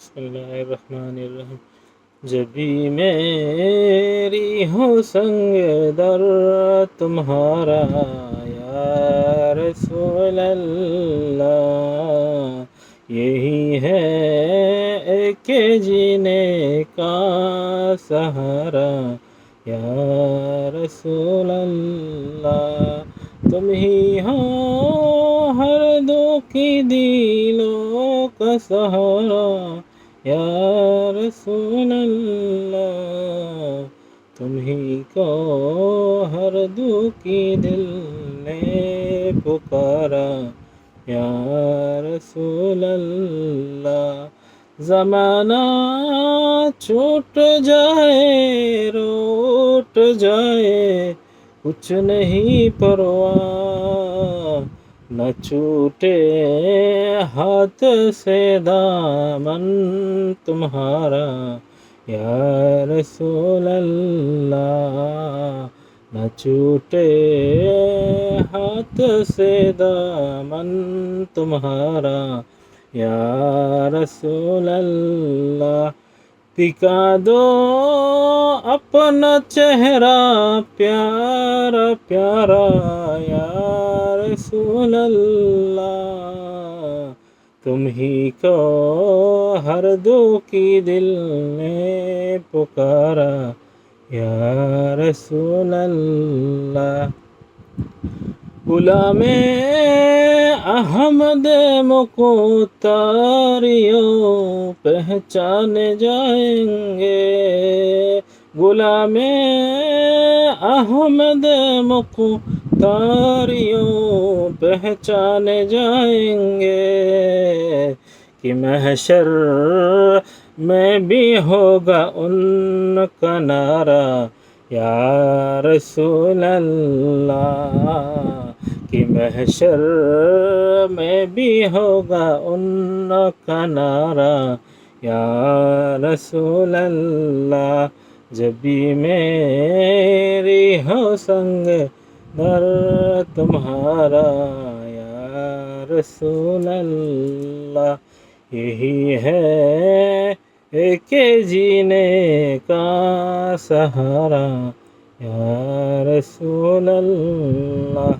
بسم اللہ الرحمن الرحیم. جب بھی میری ہو سنگ در تمہارا یا رسول اللہ، یہی ہے کہ جینے کا سہارا یا رسول اللہ. تم ہی ہو ہر دکھ کی دلوں کا سہارا یا رسول اللہ. تم ہی کو ہر دکھ کی دل نے پکارا یا رسول اللہ. زمانہ چھوٹ جائے روٹ جائے کچھ نہیں پرواہ، نہ چھوٹے ہاتھ سے دامن تمہارا یا رسول اللہ. نہ چھوٹے ہاتھ سے دامن تمہارا یا رسول اللہ. دکھا دو اپنا چہرہ پیارا پیارا یا رسول اللہ. تم ہی کو ہر دکھ کی دل نے پکارا یا رسول اللہ. غلام احمد مختاریوں پہچان جائیں گے. غلام احمد مختاریوں پہچان جائیں گے کہ محشر میں بھی ہوگا ان کا نعرہ یا رسول اللہ. کہ محشر میں بھی ہوگا ان کا نعرہ یا رسول اللہ. جب بھی میری ہو سنگ در تمہارا یا رسول اللہ، یہی ہے کہ جینے کا سہارا یا رسول اللہ.